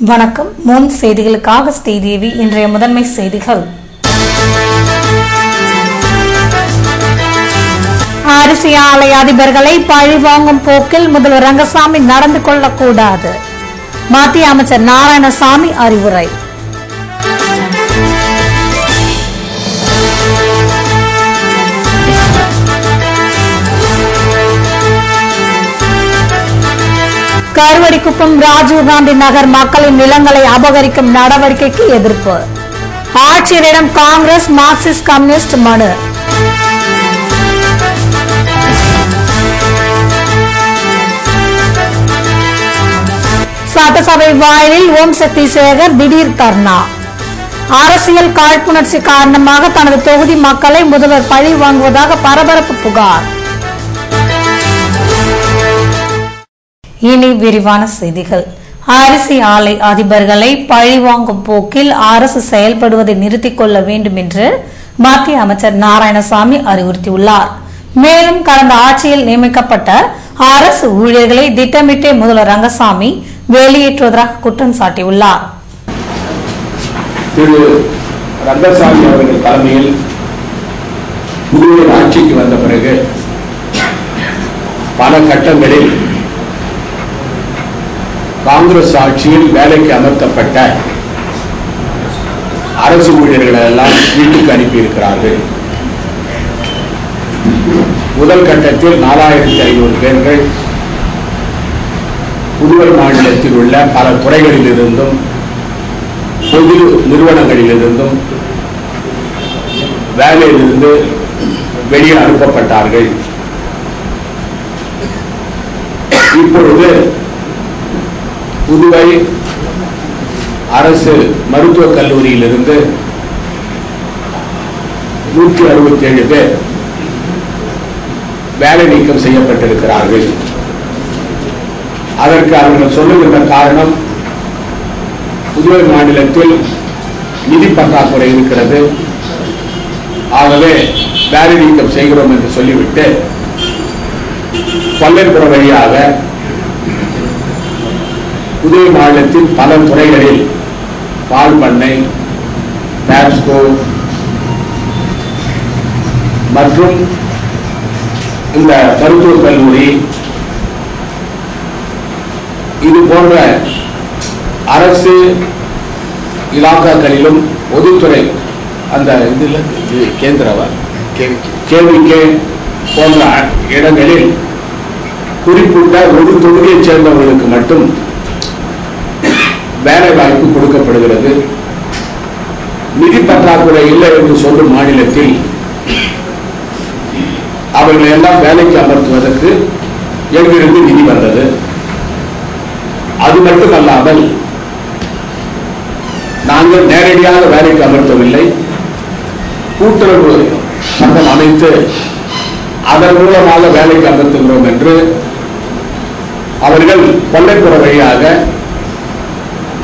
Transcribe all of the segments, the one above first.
வணக்கம். முன் செய்திகளுக்காக ஸ்ரீதேவி. இன்றைய முதன்மை செய்திகள். அரிசி ஆலை அதிபர்களை பழிவாங்கும் போக்கில் முதல்வர் ரங்கசாமி நடந்து கொள்ளக்கூடாது. மத்திய அமைச்சர் நாராயணசாமி அறிவுரை. கருவடிக்குப்பம் ராஜீவ்காந்தி நகர் மக்களின் நிலங்களை அபகரிக்கும் நடவடிக்கைக்கு எதிர்ப்பு. ஆட்சியரிடம் காங்கிரஸ் மார்க்சிஸ்ட் கம்யூனிஸ்ட் மனு. சட்டசபை வாயிலில் ஓம் சக்தி சேகர் திடீர் தர்ணா. அரசியல் காழ்ப்புணர்ச்சி காரணமாக தனது தொகுதி மக்களை முதல்வர் பழி வாங்குவதாக பரபரப்பு புகார். இனி விரிவான செய்திகள். அரிசி ஆலை அதிபர்களை பழிவாங்கும் போக்கில் அரசு செயல்படுவதை நிறுத்திக் கொள்ள வேண்டும் என்று மத்திய அமைச்சர் நாராயணசாமி அறிவுறுத்தியுள்ளார். மேலும் கடந்த ஆட்சியில் நியமிக்கப்பட்ட அரசு ஊழியர்களை திட்டமிட்டே முதல்வர் ரங்கசாமி வெளியேற்றுவதாக குற்றம் சாட்டியுள்ளார். திரு ரங்கசாமி அவர்கள் தலைமையில் புதுவை ஆட்சிக்கு வந்த பிறகு பல கட்டங்களில் காங்கிரஸ் ஆட்சியில் வேலைக்கு அமர்த்தப்பட்ட அரசு ஊழியர்களை எல்லாம் வீட்டுக்கு அனுப்பியிருக்கிறார்கள். முதல் கட்டத்தில் 4500 பேர்கள் புதுவை மாநிலத்தில் உள்ள பல துறைகளில் இருந்தும் பொது நிறுவனங்களில் இருந்தும் வேலையிலிருந்து வெளியே அனுப்பப்பட்டார்கள். இப்பொழுது புதுவை அரசு மருத்துவக் கல்லூரியிலிருந்து 167 பேர் வேலை நீக்கம் செய்யப்பட்டிருக்கிறார்கள். அதற்கு அவர்கள் சொல்லுகின்ற காரணம், புதுவை மாநிலத்தில் நிதி பற்றாக்குறை இருக்கிறது, ஆகவே வேலை நீக்கம் செய்கிறோம் என்று சொல்லிவிட்டு கொல்லைப்புற வழியாக புதுவை மாநிலத்தின் பல துறைகளில் பால் பண்ணை, டாப்ஸ்கோ மற்றும் இந்த மருத்துவக் கல்லூரி இது போன்ற அரசு இலாக்காக்களிலும் பொதுத்துறை அந்த இதில் கேந்திரவா கேவிகே போன்ற இடங்களில் குறிப்பிட்ட ஒரு தொகுதியைச் சேர்ந்தவர்களுக்கு மட்டும் வேலை வாய்ப்பு கொடுக்கப்படுகிறது. நிதி பற்றாக்குறை இல்லை என்று சொல்லும் மாநிலத்தில் அவர்களை எல்லாம் வேலைக்கு அமர்த்துவதற்கு எங்கிருந்து நிதி வந்தது? அது மட்டுமல்லாமல் நாங்கள் நேரடியாக வேலைக்கு அமர்த்தவில்லை, கூட்டுறவு சங்கம் அமைத்து அதன் மூலமாக வேலைக்கு அமர்த்துகிறோம் என்று அவர்கள் கொல்லைப்புற வழியாக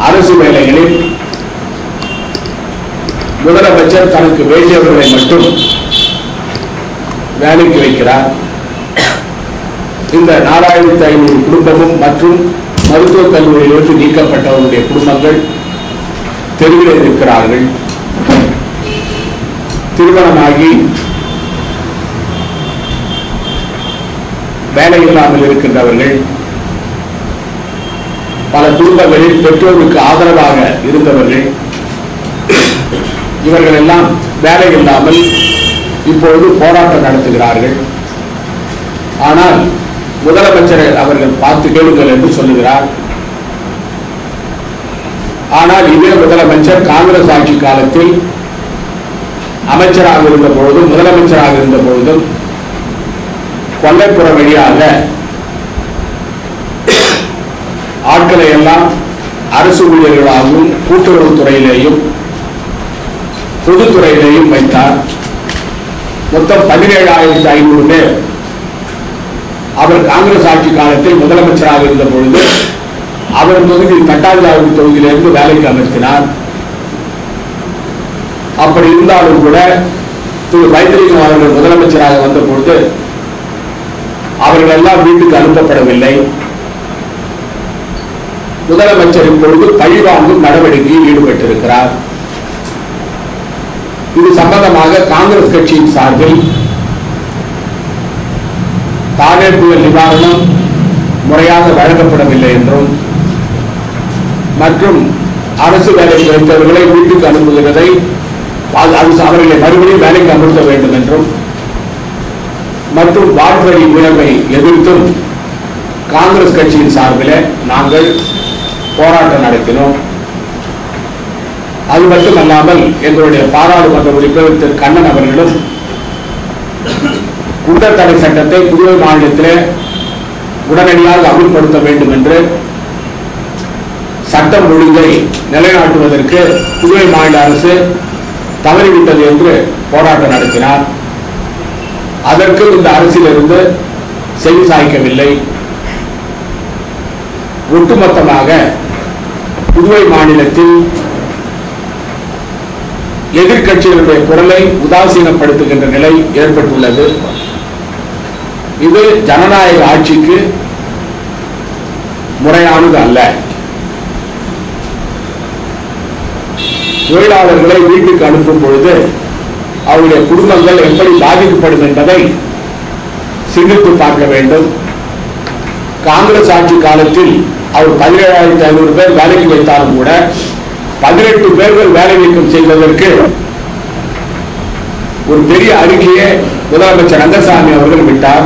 அரசு வேலைகளில் முதலமைச்சர் தனக்கு வேண்டியவர்களை மட்டும் வேலைக்கு வைக்கிறார். இந்த 4500 குடும்பமும் மற்றும் மருத்துவக் கல்லூரியிலிருந்து நீக்கப்பட்டவர்களுடைய குடும்பங்கள் தெருவில் இருக்கிறார்கள். திருமணமாகி வேலை இல்லாமல் இருக்கின்றவர்கள், பல குடும்பங்களில் பெற்றோருக்கு ஆதரவாக இருந்தவர்கள், இவர்கள் எல்லாம் வேலை இல்லாமல் இப்பொழுது போராட்டம் நடத்துகிறார்கள். ஆனால் முதலமைச்சரை அவர்கள் பார்த்து கேளுங்கள் என்று சொல்லுகிறார். ஆனால் இதே முதலமைச்சர் காங்கிரஸ் ஆட்சி காலத்தில் அமைச்சராக இருந்த பொழுதும் முதலமைச்சராக இருந்த பொழுதும் கொல்லைப்புற வழியாக ஆட்களை எல்லாம் அரசு ஊழியர்களாகவும் கூட்டுறவுத்துறையிலேயும் பொதுத்துறையிலேயும் வைத்தார். மொத்தம் 17,500 பேர் அவர் காங்கிரஸ் ஆட்சி காலத்தில் முதலமைச்சராக இருந்த பொழுது அவர் தொகுதி தட்டாஞ்சாவடி தொகுதியிலிருந்து வேலைக்கு அமர்த்தினார். அப்படி இருந்தாலும் கூட திரு வைத்திலிங்கம் அவர்கள் முதலமைச்சராக வந்த பொழுது அவர்கள் எல்லாம் வீட்டுக்கு அனுப்பப்படவில்லை. முதலமைச்சர் இப்பொழுது பழிவாங்கும் நடவடிக்கையில் ஈடுபட்டிருக்கிறார். இது சம்பந்தமாக காங்கிரஸ் கட்சியின் சார்பில் தானே புயல் நிவாரணம் முறையாக வழங்கப்படவில்லை என்றும் மற்றும் அரசு வேலைக்கு வைத்தவர்களை வீட்டுக்கு அனுப்புகிறதை அவர்களை மறுபடியும் வேலைக்கு அமர்த்த வேண்டும் என்றும் மற்றும் வாட்வழி உயர்வை எதிர்த்தும் காங்கிரஸ் கட்சியின் சார்பில் நாங்கள் போராட்டம் நடத்தினோம். அது மட்டுமல்லாமல் எங்களுடைய பாராளுமன்ற உறுப்பினர் திரு கண்ணன் அவர்களும் குற்றத்தடை சட்டத்தை புதுவை மாநிலத்திலே உடனடியாக அமல்படுத்த வேண்டும் என்று சட்டம் ஒழுங்கை நிலைநாட்டுவதற்கு புதுவை மாநில அரசு தவறிவிட்டது என்று போராட்டம் நடத்தினார். அதற்கு இந்த அரசிலிருந்து செவி சாய்க்கவில்லை. ஒட்டுமொத்தமாக புதுவை மாநிலத்தில் எதிர்கட்சிகளுடைய குரலை உதாசீனப்படுத்துகின்ற நிலை ஏற்பட்டுள்ளது. இது ஜனநாயக ஆட்சிக்கு முறையானது அல்ல. தொழிலாளர்களை வீட்டுக்கு அனுப்பும் பொழுது அவருடைய குடும்பங்கள் எப்படி பாதிக்கப்படும் என்பதை சிந்தித்து பார்க்க வேண்டும். காங்கிரஸ் ஆட்சி காலத்தில் அவர் 17,500 பேர் வேலைக்கு வைத்தாலும் கூட 18 பேர்கள் வேலை நீக்கம் செய்வதற்கு ஒரு பெரிய அறிக்கையை முதலமைச்சர் ரங்கசாமி அவர்கள் விட்டார்.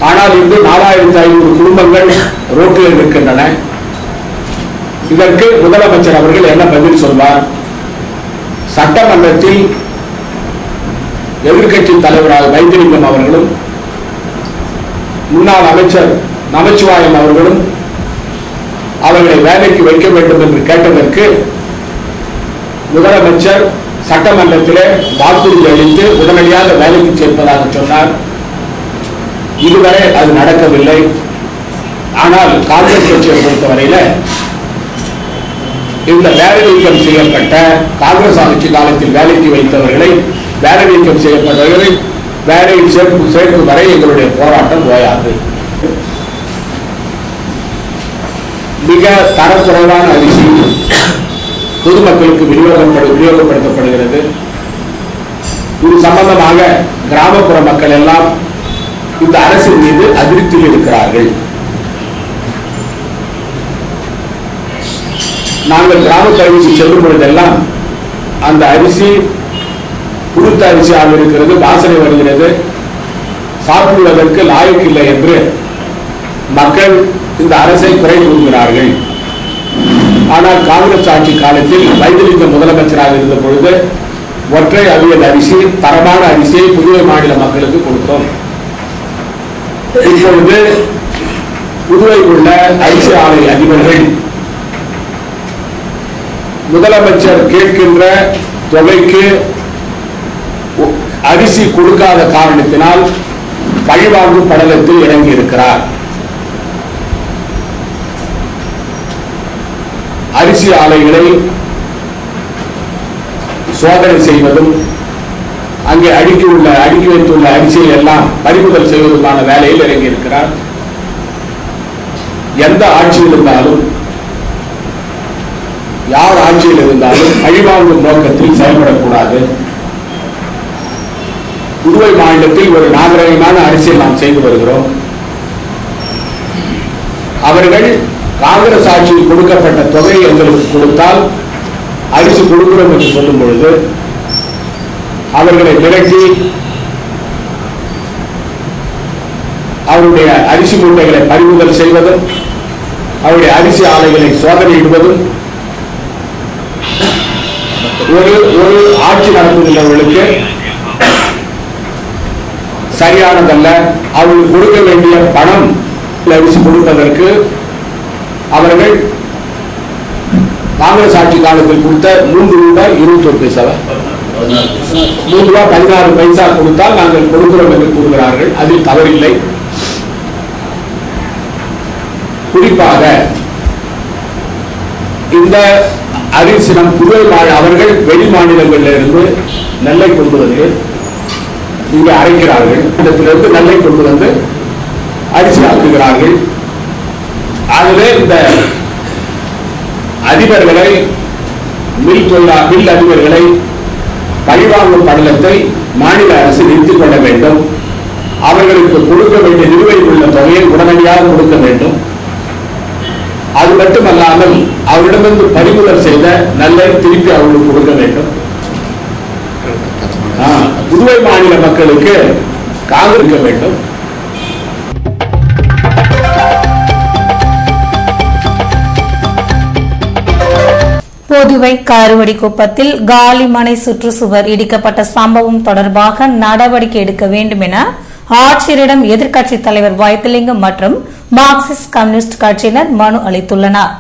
ஆனால் இன்று 4,500 குடும்பங்கள் ரோட்டில் இருக்கின்றன. இதற்கு முதலமைச்சர் அவர்கள் என்ன பதில் சொல்வார்? சட்டமன்றத்தில் எதிர்கட்சி தலைவராக வைத்திலிங்கம் அவர்களும் முன்னாள் அமைச்சர் நமச்சிவாயம் அவர்களும் அவர்களை வேலைக்கு வைக்க வேண்டும் என்று கேட்டதற்கு முதலமைச்சர் சட்டமன்றத்திலே வாக்குறுதி அளித்து உடனடியாக வேலைக்கு சேர்ப்பதாக சொன்னார். இதுவரை அது நடக்கவில்லை. ஆனால் காங்கிரஸ் கட்சியை பொறுத்தவரையில் இந்த வேலை நீக்கம் செய்யப்பட்ட காங்கிரஸ் ஆட்சி காலத்தில் வேலைக்கு வைத்தவர்களை வேலை நீக்கம் செய்யப்பட்டவர்களை வேலையில் சேர்க்கும் வரை எங்களுடைய போராட்டம் ஓயாது. மிக தரக்குறைவான அரிசி பொதுமக்களுக்கு விநியோகப்படுத்தப்படுகிறது. இது சம்பந்தமாக கிராமப்புற மக்கள் எல்லாம் இந்த அரசின் மீது அதிருப்தியில் இருக்கிறார்கள். நாங்கள் கிராம பகுதிக்கு செல்லும் பொழுதெல்லாம் அந்த அரிசி புழுத்த அரிசியாக இருக்கிறது, வாசனை வருகிறது, சாப்பிடுவதற்கு லாயக்கு இல்லை என்று மக்கள் இந்த அரசை குறை கூறுகிறார்கள். ஆனால் காங்கிரஸ் ஆட்சி காலத்தில் வைத்திலிங்கம் முதலமைச்சராக இருந்த பொழுது ஒற்றை அவியல் அரிசி, தரமான அரிசியை புதுவை மாநில மக்களுக்கு கொடுத்தோம். இப்பொழுது புதுவை உள்ள அரிசி ஆலை அதிபர்கள் முதலமைச்சர் கேட்கின்ற தொகைக்கு அரிசி கொடுக்காத காரணத்தினால் பழிவாங்கும் படலத்தில் இறங்கி இருக்கிறார். அரிசி ஆலைகளை சோதனை செய்வதும் அங்கே அடுக்கி வைத்துள்ள அரிசியை எல்லாம் பறிமுதல் செய்வதற்கான வேலையில் இறங்கி இருக்கிறார். எந்த ஆட்சியில் இருந்தாலும் யார் ஆட்சியில் இருந்தாலும் பழிவாங்கும் நோக்கத்தில் செயல்படக்கூடாது. புதுவை மாநிலத்தில் ஒரு நாகரிகமான அரசியல் நாம் செய்து வருகிறோம். அவர்கள் காங்கிரஸ் ஆட்சியில் கொடுக்கப்பட்ட தொகையை எங்களுக்கு கொடுத்தால் அரிசி கொடுக்கிறோம் என்று சொல்லும் பொழுது அவர்களை மிரட்டி அவருடைய அரிசி மூட்டைகளை பறிமுதல் செய்வதும் அவருடைய அரிசி ஆலைகளை சோதனையிடுவதும் ஒரு ஆட்சி நடத்துகின்றவர்களுக்கு சரியானதல்ல. அவர்களுக்கு கொடுக்க வேண்டிய பணம் அரிசி கொடுப்பதற்கு அவர்கள் காங்கிரஸ் ஆட்சி காலத்தில் கொடுத்த ₹3.21 ₹3.16 கொடுத்தால் நாங்கள் கொடுக்கிறோம் என்று கூறுகிறார்கள். அதில் தவறில்லை. குறிப்பாக இந்த அரிசி நம் புதுவை அவர்கள் வெளி மாநிலங்களில் இருந்து நெல்லை கொண்டு வந்து இங்கே அரைக்கிறார்கள். இடத்திலிருந்து நெல்லை கொண்டு வந்து அரிசி ஆக்குகிறார்கள். ஆகவே இந்த அதிபர்களை மில் அதிபர்களை பழிவாங்கும் படலத்தை மாநில அரசு நிறுத்திக் கொள்ள வேண்டும். அவர்களுக்கு கொடுக்க வேண்டிய நிலுவையில் உள்ள தொகையை உடனடியாக கொடுக்க வேண்டும். அது மட்டுமல்லாமல் அவரிடமிருந்து பறிமுதல் செய்த நல்ல திருப்பி அவர்களுக்கு கொடுக்க வேண்டும். புதுவை மாநில மக்களுக்கு காத்திருக்க வேண்டும். புதுவை காருவடிக்குப்பத்தில் காலி மனை சுற்றுச்சுவர் இடிக்கப்பட்ட சம்பவம் தொடர்பாக நடவடிக்கை எடுக்க வேண்டும் என ஆட்சியரிடம் எதிர்க்கட்சித் தலைவர் வைத்திலிங்கம் மற்றும் மார்க்சிஸ்ட் கம்யூனிஸ்ட் கட்சியினர் மனு அளித்துள்ளனர்.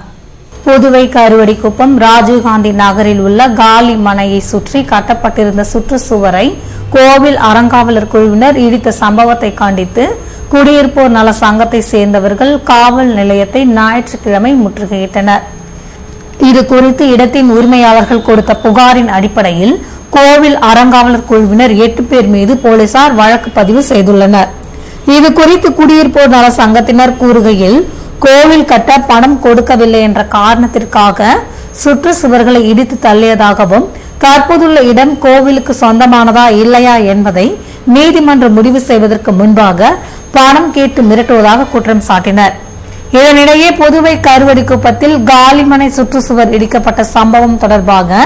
புதுவை கருவடிக்குப்பம் ராஜீவ்காந்தி நகரில் உள்ள காலி மனையை சுற்றி கட்டப்பட்டிருந்த சுற்றுச்சுவரை கோவில் அறங்காவலர் குழுவினர் இடித்த சம்பவத்தை கண்டித்து குடியிருப்போர் நல சங்கத்தை சேர்ந்தவர்கள் காவல் நிலையத்தை ஞாயிற்றுக்கிழமை முற்றுகையிட்டனர். இதுகுறித்து இடத்தின் உரிமையாளர்கள் கொடுத்த புகாரின் அடிப்படையில் கோவில் அறங்காவலர் குழுவினர் 8 பேர் மீது போலீசார் வழக்கு பதிவு செய்துள்ளனர். இதுகுறித்து குடியிருப்போர் நல சங்கத்தினர் கூறுகையில், கோவில் கட்ட பணம் கொடுக்கவில்லை என்ற காரணத்திற்காக சுற்றுச்சுவர்களை இடித்து தள்ளியதாகவும் தற்போதுள்ள இடம் கோவிலுக்கு சொந்தமானதா இல்லையா என்பதை நீதிமன்றம் முடிவு செய்வதற்கு முன்பாக பணம் கேட்டு மிரட்டுவதாக குற்றம் சாட்டினர். இதனிடையே புதுவை கருவடிக்குப்பத்தில் காலிமனை சுற்றுச்சுவர் இடிக்கப்பட்ட சம்பவம் தொடர்பாக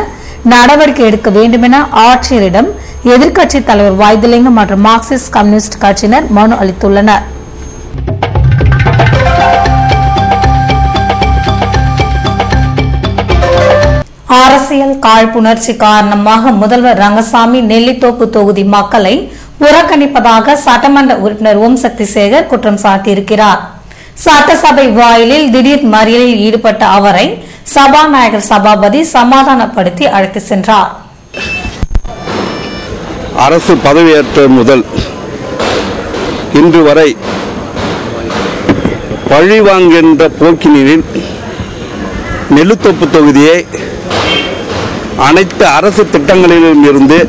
நடவடிக்கை எடுக்க வேண்டும் என ஆட்சியரிடம் எதிர்க்கட்சித் தலைவர் வைத்திலிங்கம் மற்றும் மார்க்சிஸ்ட் கம்யூனிஸ்ட் கட்சியினர் மனு அளித்துள்ளனர். அரசியல் காழ்ப்புணர்ச்சி காரணமாக முதல்வர் ரங்கசாமி நெல்லித்தோப்பு தொகுதி மக்களை புறக்கணிப்பதாக சட்டமன்ற உறுப்பினர் ஓம் சக்தி சேகர் குற்றம் சாட்டியிருக்கிறார். சட்டசபை வாயிலில் திடீர் மறியலில் ஈடுபட்ட அவரை சபாநாயகர் சபாபதி சமாதானப்படுத்தி அழைத்து சென்றார். அரசு பதவியேற்ற முதல் இன்று வரை பழிவாங்குகின்ற போக்கினில் நெல்லித்தோப்பு தொகுதியை அனைத்து அரசு திட்டங்களிலும் இருந்து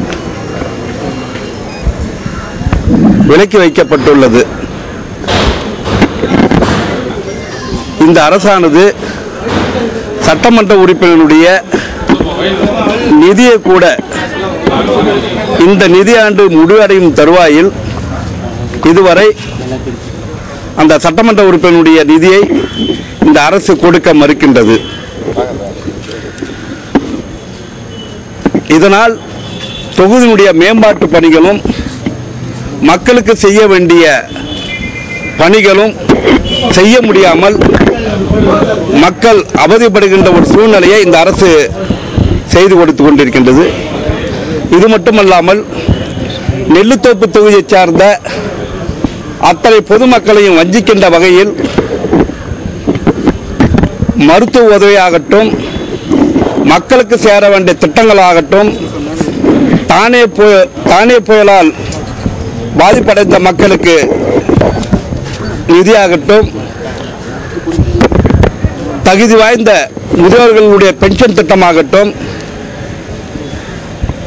விலக்கி வைக்கப்பட்டுள்ளது. இந்த அரசானது சட்டமன்ற உறுப்பினருடைய நிதியை கூட இந்த நிதியாண்டு முடிவடையும் தருவாயில் இதுவரை அந்த சட்டமன்ற உறுப்பினருடைய நிதியை இந்த அரசு கொடுக்க மறுக்கின்றது. இதனால் தொகுதியினுடைய மேம்பாட்டு பணிகளும் மக்களுக்கு செய்ய வேண்டிய பணிகளும் செய்ய முடியாமல் மக்கள் அவதிப்படுகின்ற ஒரு சூழ்நிலையை இந்த அரசு செய்து கொடுத்து கொண்டிருக்கின்றது. இது மட்டுமல்லாமல் நெல்லித்தோப்பு தொகுதியை சார்ந்த அத்தனை பொதுமக்களையும் வஞ்சிக்கின்ற வகையில் மருத்துவ உதவியாகட்டும், மக்களுக்கு சேர வேண்டிய திட்டங்களாகட்டும், தானே புயலால் பாதிப்படைந்த மக்களுக்கு நிதியாகட்டும், தகுதி வாய்ந்த முதியோர்களுடைய பென்ஷன் திட்டமாகட்டும்,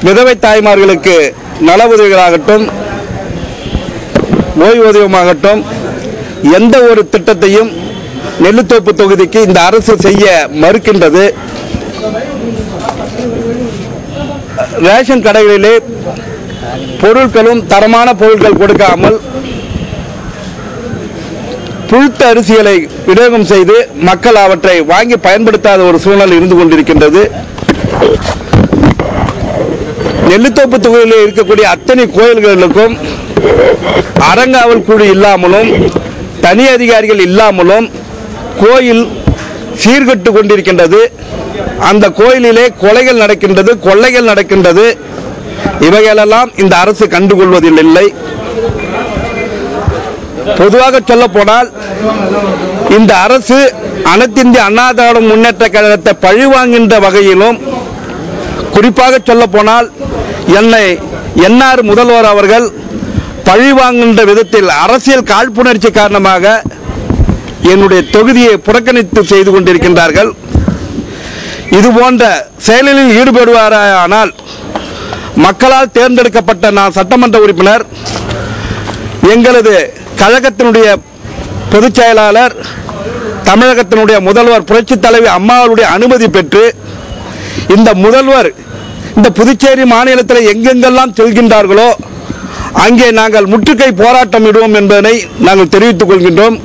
விதவை தாய்மார்களுக்கு நல உதவிகளாகட்டும், ஓய்வூதியமாகட்டும், எந்த ஒரு திட்டத்தையும் நெல்லித்தோப்பு தொகுதிக்கு இந்த அரசு செய்ய மறுக்கின்றது. ரேஷன் கடைகளிலே பொருட்களும் தரமான பொருட்கள் கொடுக்காமல் புழுத்த அரிசிகளை விநியோகம் செய்து மக்கள் அவற்றை வாங்கி பயன்படுத்தாத ஒரு சூழ்நிலை இருந்து கொண்டிருக்கின்றது. நெல்லித்தோப்பு தொகுதியில் இருக்கக்கூடிய அத்தனை கோயில்களுக்கும் அறங்காவல் குழு இல்லாமலும் தனி அதிகாரிகள் இல்லாமலும் கோயில் சீர்கட்டு கொண்டிருக்கின்றது. அந்த கோயிலிலே கொலைகள் நடக்கின்றது, கொள்ளைகள் நடக்கின்றது. இவைகளெல்லாம் இந்த அரசு கண்டுகொள்வதில்லை. பொதுவாக சொல்ல போனால் இந்த அரசு அனைத்து இந்திய அண்ணா திராவிட முன்னேற்ற கழகத்தை பழிவாங்குகின்ற வகையிலும், குறிப்பாக சொல்ல போனால் என்ஆர் முதல்வர் அவர்கள் பழிவாங்குகின்ற விதத்தில் அரசியல் காழ்ப்புணர்ச்சி காரணமாக என்னுடைய தொகுதியை புறக்கணித்து செய்து கொண்டிருக்கின்றார்கள். இது போன்ற செயலில் ஈடுபடுவாரானால் மக்களால் தேர்ந்தெடுக்கப்பட்ட நான் சட்டமன்ற உறுப்பினர், எங்களது கழகத்தினுடைய பொதுச் செயலாளர் தமிழகத்தினுடைய முதல்வர் புரட்சித் தலைவி அம்மாவுடைய அனுமதி பெற்று இந்த முதல்வர் இந்த புதுச்சேரி மாநிலத்தில் எங்கெங்கெல்லாம் செல்கின்றார்களோ அங்கே நாங்கள் முற்றுகை போராட்டம் இடுவோம் என்பதனை நாங்கள் தெரிவித்துக் கொள்கின்றோம்.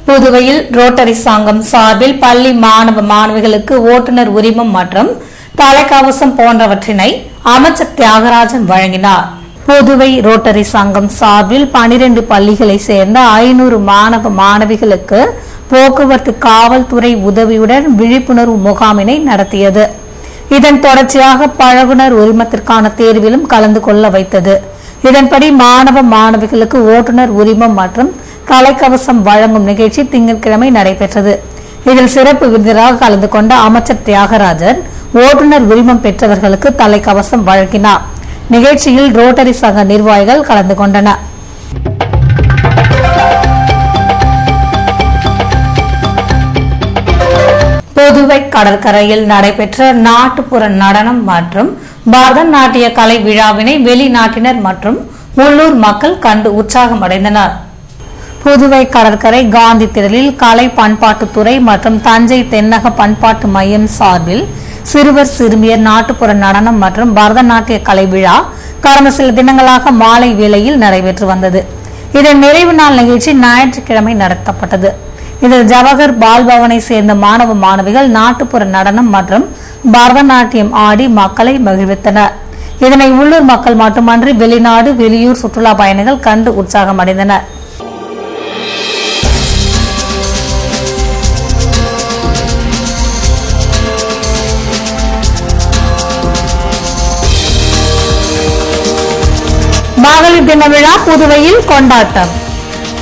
புதுவையில் ரோட்டரி சங்கம் சார்பில் பள்ளி மாணவ மாணவிகளுக்கு ஓட்டுநர் உரிமம் மற்றும் தலைக்கவசம் போன்றவற்றினை அமைச்சர் தியாகராஜன் வழங்கினார். புதுவை ரோட்டரி சங்கம் சார்பில் 12 பள்ளிகளை சேர்ந்த 500 மாணவ மாணவிகளுக்கு போக்குவரத்து காவல்துறை உதவியுடன் விழிப்புணர்வு முகாமினை நடத்தியது. இதன் தொடர்ச்சியாக பழகுனர் உரிமத்திற்கான தேர்விலும் கலந்து கொள்ள வைத்தது. இதன்படி மாணவ மாணவிகளுக்கு ஓட்டுநர் உரிமம் மற்றும் தலைக்கவசம் வழங்கும் நிகழ்ச்சி திங்கட்கிழமை நடைபெற்றது. இதில் சிறப்பு விருந்தினராக கலந்து கொண்ட அமைச்சர் தியாகராஜன் ஓட்டுநர் உரிமம் பெற்றவர்களுக்கு தலைக்கவசம் வழங்கினார். நிகழ்ச்சியில் ரோட்டரி சங்க நிர்வாகிகள் கலந்து கொண்டனர். புதுவை கடற்கரையில் நடைபெற்ற நாட்டுப்புற நடனம் மற்றும் பரதநாட்டிய கலை விழாவினை வெளிநாட்டினர் மற்றும் உள்ளூர் மக்கள் கண்டு உற்சாகம் அடைந்தனர். புதுவை கடற்கரை காந்தி திடலில் கலை பண்பாட்டுத்துறை மற்றும் தஞ்சை தென்னக பண்பாட்டு மையம் சார்பில் சிறுவர் சிறுமியர் நாட்டுப்புற நடனம் மற்றும் பரதநாட்டிய கலை விழா கடந்த சில தினங்களாக மாலை வேளையில் நடைபெற்று வந்தது. இதன் நிறைவு நாள் நிகழ்ச்சி ஞாயிற்றுக்கிழமை நடத்தப்பட்டது. இதில் ஜவஹர் பால்பவனை சேர்ந்த மாணவ மாணவிகள் நாட்டுப்புற நடனம் மற்றும் பரதநாட்டியம் ஆடி மக்களை மகிழ்வித்தனர். இதனை உள்ளூர் மக்கள் மட்டுமன்றி வெளிநாடு வெளியூர் சுற்றுலா பயணிகள் கண்டு உற்சாகம் அடைந்தனர். மகளிர் தின விழா புதுவையில் கொண்டாட்டம்.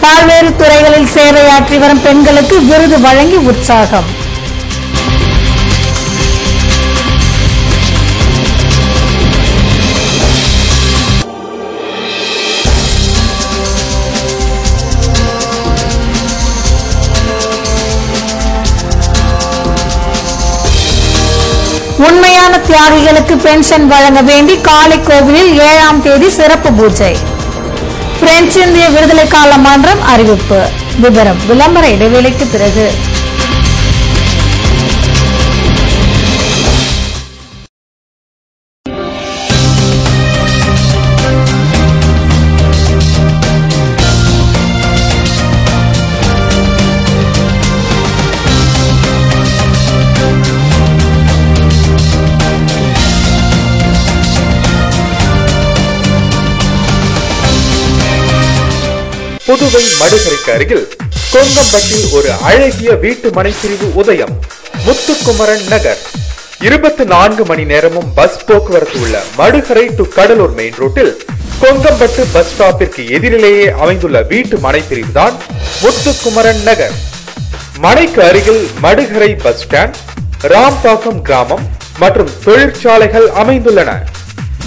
பல்வேறு துறைகளில் சேவையாற்றி வரும் பெண்களுக்கு விருது வழங்கி உற்சாகம். உண்மையான தியாகிகளுக்கு பென்ஷன் வழங்க வேண்டி காளை கோவிலில் 7ஆம் தேதி சிறப்பு பூஜை. பிரெஞ்சு இந்திய விடுதலை கால மன்றம் அறிவிப்பு. விவரம் விளம்பர இடைவேளைக்கு பிறகு. புதுவை மடுகரைக்கு அருகில் கொங்கம்பட்டில் ஒரு அழகிய வீட்டு மனைப்பிரிவு உதயம். முத்துக்குமரன் நகர். 24 மணி நேரமும் பஸ் போக்குவரத்து உள்ள மடுகரை டு கடலூர் மெயின் ரோட்டில் கொங்கம்பட்டு பஸ் ஸ்டாப்பிற்கு எதிரிலேயே அமைந்துள்ள வீட்டு மனைப்பிரிவு தான் முத்துக்குமரன் நகர். மனைக்கு அருகில் மடுகரை பஸ் ஸ்டாண்ட், ராம்பாக்கம் கிராமம் மற்றும் தொழிற்சாலைகள் அமைந்துள்ளன.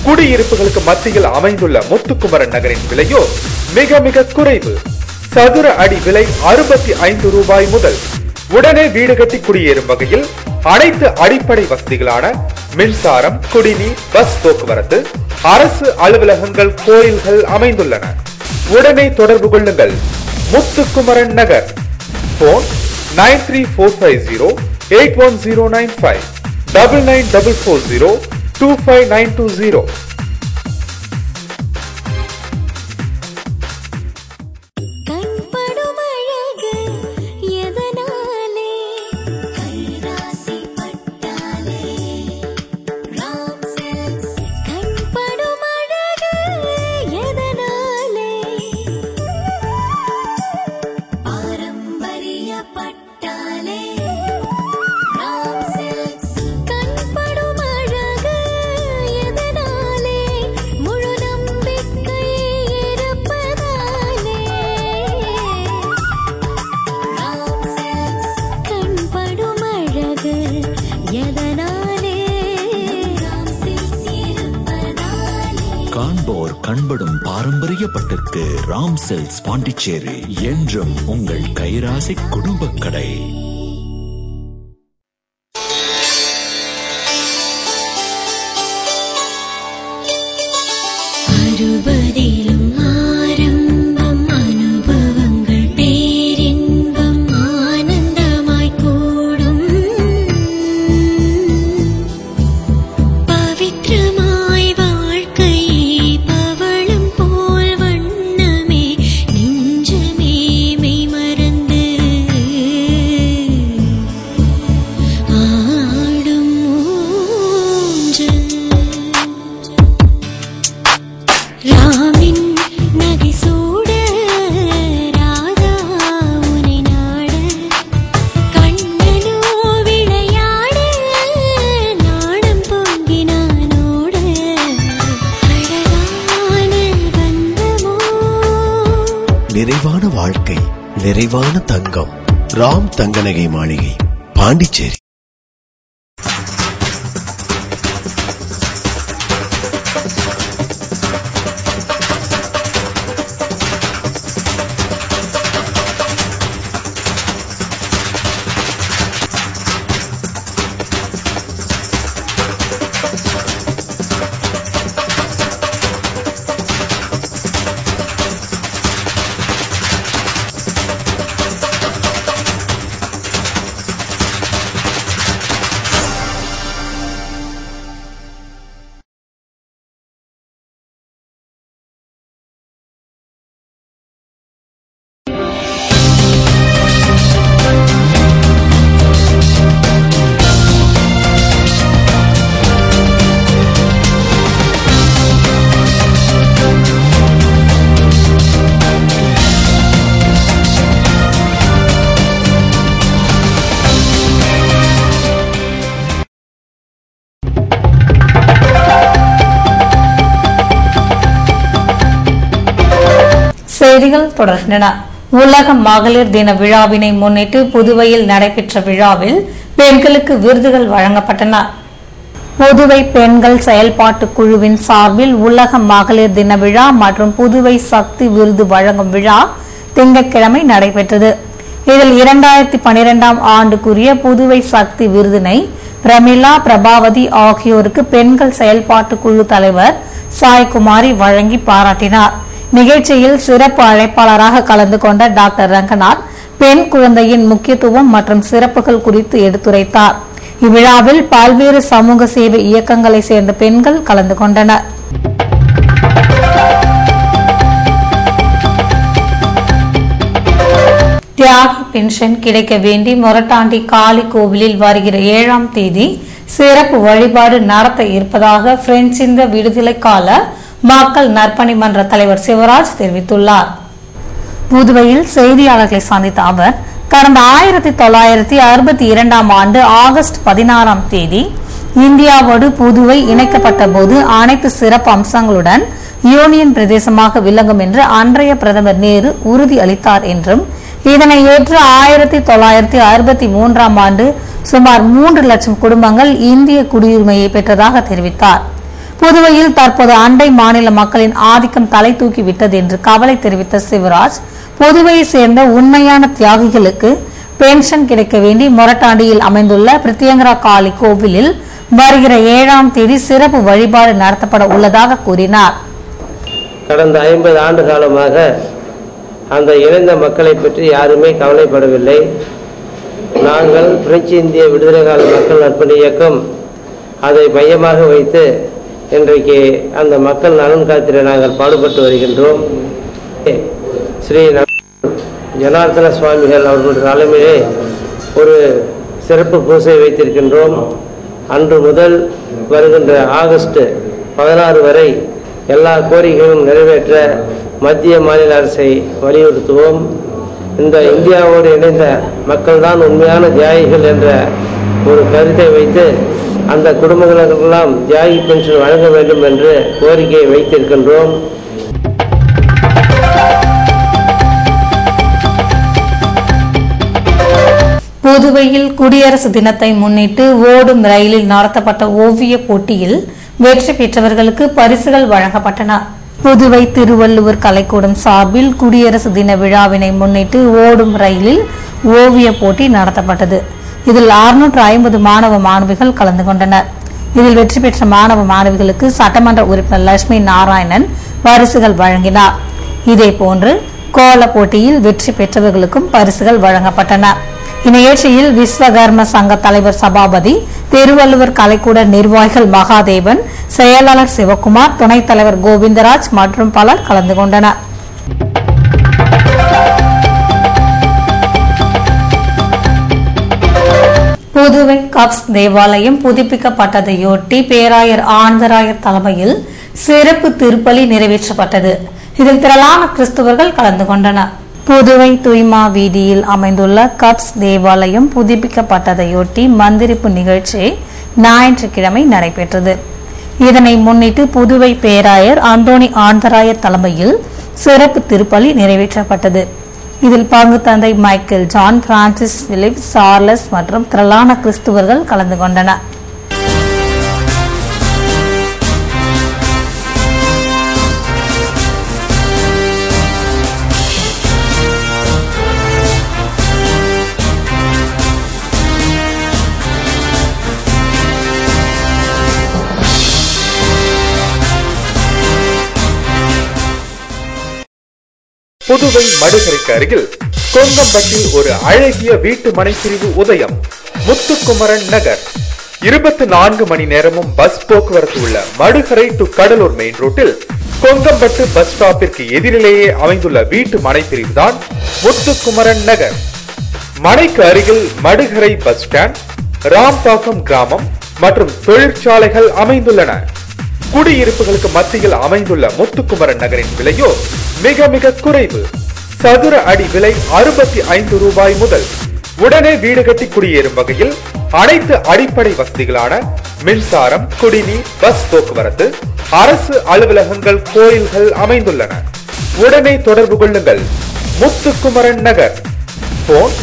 குடியிருப்புகளுக்கு மத்தியில் அமைந்துள்ள முத்துக்குமரன் நகரின் விலையோ மிக மிக குறைவு. சதுர அடி விலை 65 ரூபாய் முதல். உடனே வீடு கட்டி குடியேறும் வகையில் அனைத்து அடிப்படை வசதிகளான மின்சாரம், குடிநீர், பஸ் போக்குவரத்து, அரசு அலுவலகங்கள், கோயில்கள் அமைந்துள்ளன. உடனே தொடர்பு கொள்ளுங்கள். முத்துக்குமரன் நகர். போன் 9345081095 9944025920. காண்போர் கண்படும் பாரம்பரிய பட்டிற்கு ராம் சில்க்ஸ் பாண்டிச்சேரி என்றும் உங்கள் கைராசி குடும்ப கடை. அறுபது வாழ்க்கை நிறைவான தங்கம். ராம் தங்கநகை மாளிகை, பாண்டிச்சேரி. செய்திகள் தொடர்கின்றன. உலக மகளிர் தின விழாவினை முன்னிட்டு புதுவையில் நடைபெற்ற விழாவில் பெண்களுக்கு விருதுகள் வழங்கப்பட்டன. புதுவை பெண்கள் செயல்பாட்டு குழுவின் சார்பில் உலக மகளிர் தின விழா மற்றும் புதுவை சக்தி விருது வழங்கும் விழா திங்கட்கிழமை நடைபெற்றது. இதில் 2012ஆம் ஆண்டுக்குரிய புதுவை சக்தி விருதினை பிரமிளா, பிரபாவதி ஆகியோருக்கு பெண்கள் செயல்பாட்டு குழு தலைவர் சாய்குமாரி வழங்கி பாராட்டினார். நிகழ்ச்சியில் சிறப்பு அழைப்பாளராக கலந்து கொண்ட டாக்டர் ரங்கநாத் பெண் குழந்தையின் முக்கியத்துவம் மற்றும் சிறப்புகள் குறித்து எடுத்துரைத்தார். இவ்விழாவில் பல்வேறு சமூக சேவை இயக்கங்களை சேர்ந்த பெண்கள் கலந்து கொண்டனர். தியாகி பென்ஷன் கிடைக்க வேண்டி மொரட்டாண்டி காளி கோவிலில் வருகிற 7ஆம் தேதி சிறப்பு வழிபாடு நடத்த இருப்பதாக பிரெஞ்சு இந்த விடுதலை கால மக்கள் நற்பணி மன்ற தலைவர் சிவராஜ் தெரிவித்துள்ளார். புதுவையில் செய்தியாளர்களை சந்தித்த அவர், கடந்த 1962ஆம் ஆண்டு ஆகஸ்ட் 16ஆம் தேதி இந்தியாவோடு புதுவை இணைக்கப்பட்ட போது அனைத்து சிறப்பு அம்சங்களுடன் யூனியன் பிரதேசமாக விளங்கும் என்று அன்றைய பிரதமர் நேரு உறுதி அளித்தார் என்றும், இதனை ஏற்று 1963ஆம் ஆண்டு சுமார் 3 லட்சம் குடும்பங்கள் இந்திய குடியுரிமையை பெற்றதாக தெரிவித்தார். புதுவையில் தற்போது அண்டை மாநில மக்களின் ஆதிக்கம் தலை தூக்கி விட்டது என்று கவலை தெரிவித்த சிவராஜ், புதுவையை சேர்ந்த உண்மையான தியாகிகளுக்கு பென்ஷன் கிடைக்க வேண்டி மொரட்டாண்டியில் அமைந்துள்ள பிரத்யங்கரா காளி கோவிலில் வருகிற 7ஆம் தேதி சிறப்பு வழிபாடு நடத்தப்பட உள்ளதாக கூறினார். கடந்த 50 ஆண்டு காலமாக அந்த இழந்த மக்களை பற்றி யாருமே கவலைப்படவில்லை. நாங்கள் பிரெஞ்சு இந்திய விடுதலை கால மக்கள் நற்பணி இயக்கம் அதை மையமாக வைத்து இன்றைக்கு அந்த மக்கள் நலன் காத்திர நாங்கள் பாடுபட்டு வருகின்றோம். ஸ்ரீ ஜனார்தன சுவாமிகள் அவர்களுடைய தலைமையிலே ஒரு சிறப்பு பூசை வைத்திருக்கின்றோம். அன்று முதல் வருகின்ற ஆகஸ்ட் 16 வரை எல்லா கோரிக்கைகளும் நிறைவேற்ற மத்திய மாநில அரசை வலியுறுத்துவோம். இந்த இந்தியாவோடு இணைந்த மக்கள் தான் உண்மையான தியாகிகள் என்ற ஒரு கருத்தை வைத்து அந்த குடும்பங்களுக்கெல்லாம் தியாகி பென்ஷன் வழங்க வேண்டும் என்று கோரிக்கையை வைத்திருக்கின்றோம். புதுவையில் குடியரசு தினத்தை முன்னிட்டு ஓடும் ரயிலில் நடத்தப்பட்ட ஓவிய போட்டியில் வெற்றி பெற்றவர்களுக்கு பரிசுகள் வழங்கப்பட்டன. புதுவை திருவள்ளுவர் கலைக்கூடம் சார்பில் குடியரசு தின விழாவினை முன்னிட்டு ஓடும் ரயிலில் ஓவிய போட்டி நடத்தப்பட்டது. இதில் 650 மாணவ மாணவிகள் கலந்து கொண்டனர். இதில் வெற்றி பெற்ற மாணவ மாணவிகளுக்கு சட்டமன்ற உறுப்பினர் லட்சுமி நாராயணன் பரிசுகள் வழங்கினார். இதேபோன்று கோல போட்டியில் வெற்றி பெற்றவர்களுக்கும் பரிசுகள் வழங்கப்பட்டன. இந்நிகழ்ச்சியில் விஸ்வகர்ம சங்க தலைவர் சபாபதி, திருவள்ளுவர் கலைக்கூட நிர்வாகிகள் மகாதேவன், செயலாளர் சிவகுமார், துணைத் தலைவர் கோவிந்தராஜ் மற்றும் பலர் கலந்து கொண்டனர். புதுவை கப்ஸ் தேவாலயம் புதுப்பிக்கப்பட்டதையொட்டி பேராயர் ஆனந்தராயர் தலைமையில் சிறப்பு திருப்பலி நிறைவேற்றப்பட்டது. இதில் திரளான கிறிஸ்தவர்கள் கலந்து கொண்டனர். புதுவை தூய்மா வீதியில் அமைந்துள்ள கப்ஸ் தேவாலயம் புதுப்பிக்கப்பட்டதையொட்டி மந்திரிப்பு நிகழ்ச்சி ஞாயிற்றுக்கிழமை நடைபெற்றது. இதனை முன்னிட்டு புதுவை பேராயர் அந்தோணி ஆனந்தராயர் தலைமையில் சிறப்பு திருப்பலி நிறைவேற்றப்பட்டது. இதில் பங்கு தந்தை Michael, John Francis, Philip, Charles மற்றும் திரளான கிறிஸ்துவர்கள் கலந்து கொண்டனர். புதுவை மடுகரைக்கு அருகில் கொங்கம்பட்டில் ஒரு அழகிய வீட்டு மனைப்பிரிவு உதயம். முத்துக்குமரன் நகர். 24 மணி நேரமும் பஸ் போக்குவரத்து உள்ள மடுகரை டு கடலூர் மெயின் ரோட்டில் கொங்கம்பட்டு பஸ் ஸ்டாப்பிற்கு எதிரிலேயே அமைந்துள்ள வீட்டு மனைப்பிரிவு தான் முத்துக்குமரன் நகர். மனைக்கு அருகில் மடுகரை பஸ் ஸ்டாண்ட், ராம்பாக்கம் கிராமம் மற்றும் தொழிற்சாலைகள் அமைந்துள்ளன. குடியிருப்புகளுக்கு மத்தியில் அமைந்துள்ள முத்துக்குமரன் நகரின் விலையோ மிக மிக குறைவு. சதுர அடி விலை 65 ரூபாய் முதல். உடனே வீடு கட்டி குடியேறும் வகையில் அனைத்து அடிப்படை வசதிகளான மின்சாரம், குடிநீர், பஸ் போக்குவரத்து, அரசு அலுவலகங்கள், கோயில்கள் அமைந்துள்ளன. உடனே தொடர்பு கொள்ளுங்கள். முத்துக்குமரன் நகர். போன்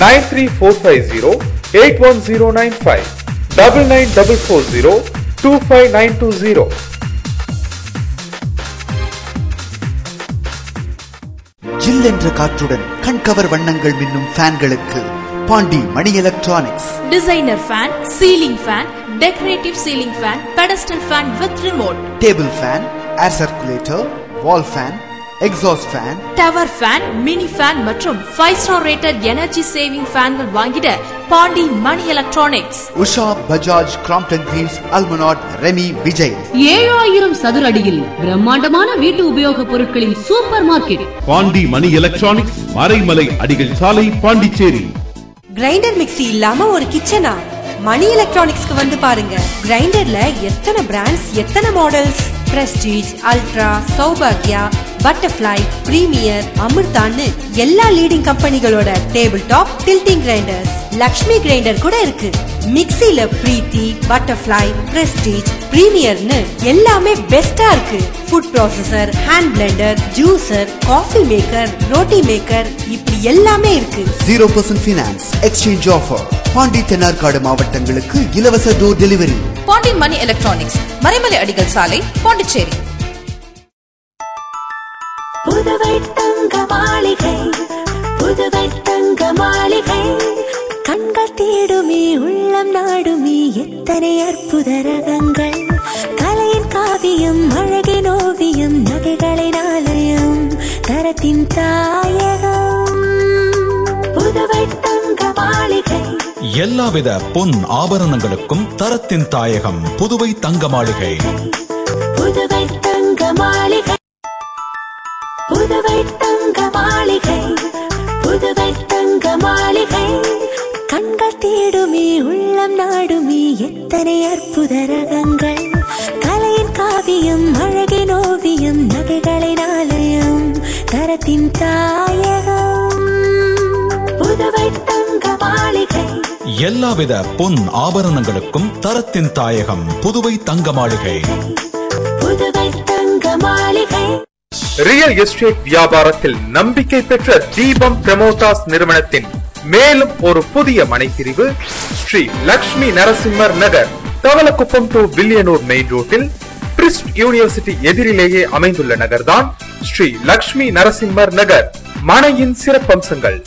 9345081095 9944025920. ஜில் என்ற காற்றுடன் கண்கவர் வண்ணங்கள் மின்னும் ஃபேன்களுக்கு Pandi Mani electronics. Designer fan, ceiling fan, decorative ceiling fan, pedestal fan with remote, table fan, air circulator, wall fan, exhaust fan, tower fan, mini fan மற்றும் 5 ஸ்டார் ரேட்டட் எனர்ஜி சேவிங் ஃபேன்கள் வாங்கிட Pandi Mani electronics. Usha, Bajaj, Crompton Greaves, Almonard, Remi, Vijay. 7000 சதுர அடியில் பிரம்மாண்டமான வீட்டு உபயோக பொருட்களின் super market Pandi Mani electronics, Maraimalai Adigal சாலை, பாண்டிச்சேரி. கிரைண்டர் மிக்ஸி இல்லாம ஒரு கிச்சனா? மணி எலக்ட்ரானிக்ஸ்க்கு வந்து பாருங்க. கிரைண்டர்ல எத்தனை பிராண்ட்ஸ், எத்தனை மாடல்ஸ். பிரஸ்டீஜ், அல்ட்ரா, சௌபாக்யா, பட்டர்ஃப்ளை, பிரீமியர், அமிர்தான்னு எல்லா லீடிங் கம்பெனிகளோட table top tilting grinders. Lakshmi grinder கூட இருக்கு. மிக்ஸில பிரீத்தி, பட்டர்ஃப்ளை, பிரஸ்டீஜ், பிரீமியர்னு எல்லாமே பெஸ்டா இருக்கு. Food processor, hand Blender, juicer, coffee maker, roti maker, இப்படி எல்லாமே இருக்கு. 0% finance, exchange offer. Pandi, Thennarkadu மாவட்டங்களுக்கு இலவச door delivery. Pandi Mani electronics, Maraimalai Adigal சாலை, பாண்டிச்சேரி. புதுவை தங்க மாளிகை, புதுவை தங்க மாளிகை. கண்கள் தேடுமே, உள்ளம் நாடுமே, எத்தனை அற்புத ரகங்கள். கலையின் காவியம், அழகின் ஓவியம், நகைகளின் ஆலயம், தரத்தின் தாயகம். புதுவை தங்க மாளிகை. எல்லாவித பொன் ஆபரணங்களுக்கும் தரத்தின் தாயகம் புதுவை தங்க மாளிகை. புதுவை தங்க மாளிகை, புதுவை தங்க மாளிகை, புதுவை தங்க மாளிகை. கண்கள் தேடுமே, உள்ளம் நாடுமே, எத்தனை அற்புத ரகங்கள். கலையின் காவியம், அழகின் ஓவியம், நகைகளின் ஆலயம், தரத்தின் தாயகம். புதுவை தங்க மாளிகை. எல்லாவித பொன் ஆபரணங்களுக்கும் தரத்தின் தாயகம் புதுவை தங்க மாளிகை. புதுவை தங்க மாளிகை. ரியல் எஸ்டேட் வியாபாரத்தில் நம்பிக்கை பெற்ற தீபம் பிரமோட்டாஸ் நிறுவனத்தின் மேலும் ஒரு புதிய மனைப்பிரிவு ஸ்ரீ லக்ஷ்மி நரசிம்மர் நகர், தவளக்குப்பம் டு வில்லியனூர் மெயின் ரோட்டில் பிரிஸ்ட் யூனிவர்சிட்டி எதிரிலேயே அமைந்துள்ள நகர்தான் ஸ்ரீ லக்ஷ்மி நரசிம்மர் நகர். மனையின் சிறப்பம்சங்கள்: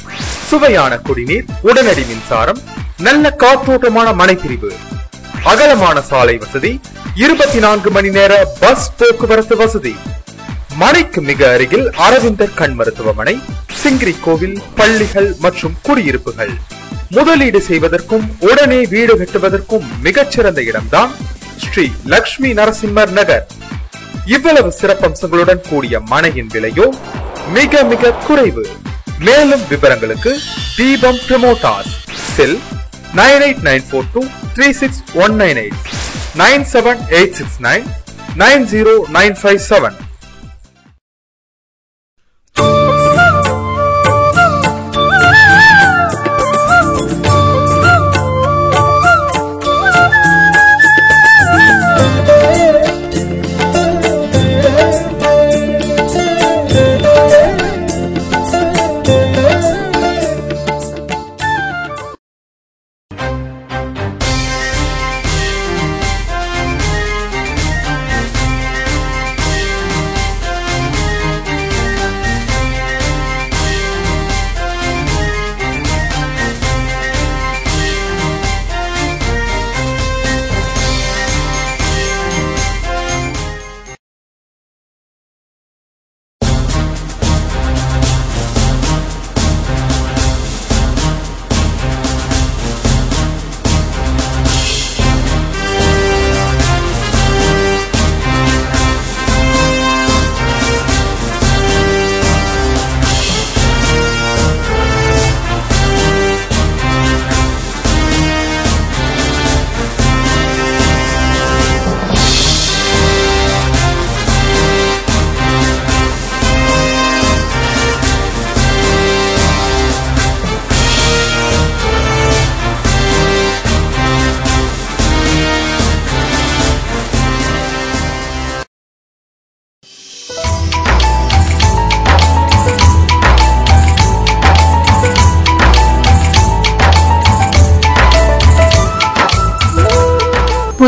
சுவையான குடிநீர், உடனடி மின்சாரம், நல்ல காற்றோட்டமான மனைப்பிரிவு, அகலமான சாலை வசதி, 24 மணி நேர பஸ் போக்குவரத்து வசதி. மனைக்கு மிக அருகில் அரவிந்தர் கண் மருத்துவமனை, சிங்கிரி கோவில், பள்ளிகள் மற்றும் குடியிருப்புகள். முதலீடு செய்வதற்கும் உடனே வீடு கட்டுவதற்கும் மிகச்சிறந்த இடம்தான் ஸ்ரீ லக்ஷ்மி நரசிம்மர் நகர். இவ்வளவு சிறப்பம்சங்களுடன் கூடிய மனையின் விலையோ மிக மிக குறைவு. மேலும் விவரங்களுக்கு தீபம் பிரமோட்டாஸ், செல் 9894236198, 97869909557.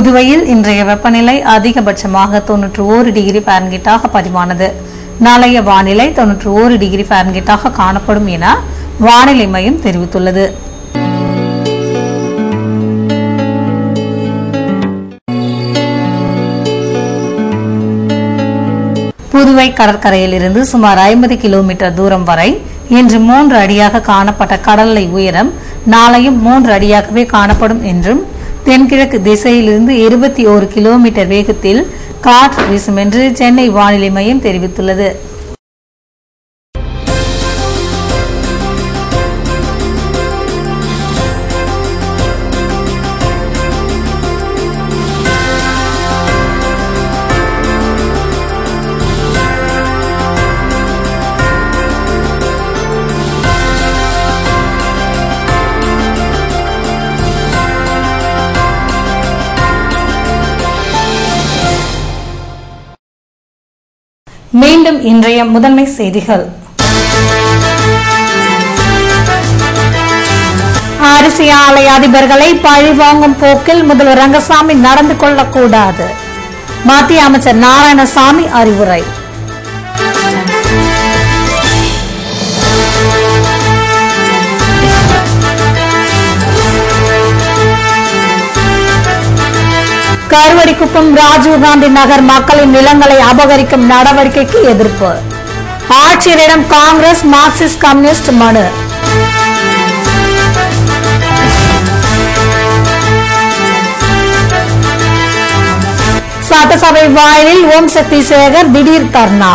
புதுவையில் இன்றைய வெப்பநிலை அதிகபட்சமாக 91 டிகிரி ஃபாரன்ஹீட்டாக பதிவானது. நாளைய வானிலை 91 டிகிரி ஃபாரன்ஹீட்டாக காணப்படும் என வானிலை மையம் தெரிவித்துள்ளது. புதுவை கடற்கரையில் இருந்து சுமார் 50 கிலோமீட்டர் தூரம் வரை இன்று 3 அடியாக காணப்பட்ட கடல் அலை உயரம் நாளையும் 3 அடியாகவே காணப்படும் என்றும் தென்கிழக்கு திசையிலிருந்து 21 கிலோமீட்டர் வேகத்தில் காற்று வீசும் என்று சென்னை வானிலை மையம் தெரிவித்துள்ளது. மீண்டும் இன்றைய முதன்மை செய்திகள். அரிசி ஆலை அதிபர்களை பழி வாங்கும் போக்கில் முதல்வர் ரங்கசாமி நடந்து கொள்ளக்கூடாது. மத்திய அமைச்சர் நாராயணசாமி அறிவுரை. கருவடிக்குப்பம் ராஜீவ்காந்தி நகர் மக்களின் நிலங்களை அபகரிக்கும் நடவடிக்கைக்கு எதிர்ப்பு. ஆட்சியரிடம் காங்கிரஸ் மார்க்சிஸ்ட் கம்யூனிஸ்ட் மனு. சட்டசபை வாயிலில் ஓம் சக்தி சேகர் திடீர் தர்ணா.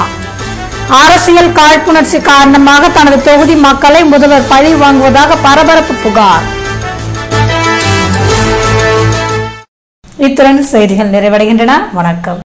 அரசியல் காழ்ப்புணர்ச்சி காரணமாக தனது தொகுதி மக்களை முதல்வர் பழி வாங்குவதாக பரபரப்பு புகார். இத்துடன் செய்திகள் நிறைவடைகின்றன. வணக்கம்.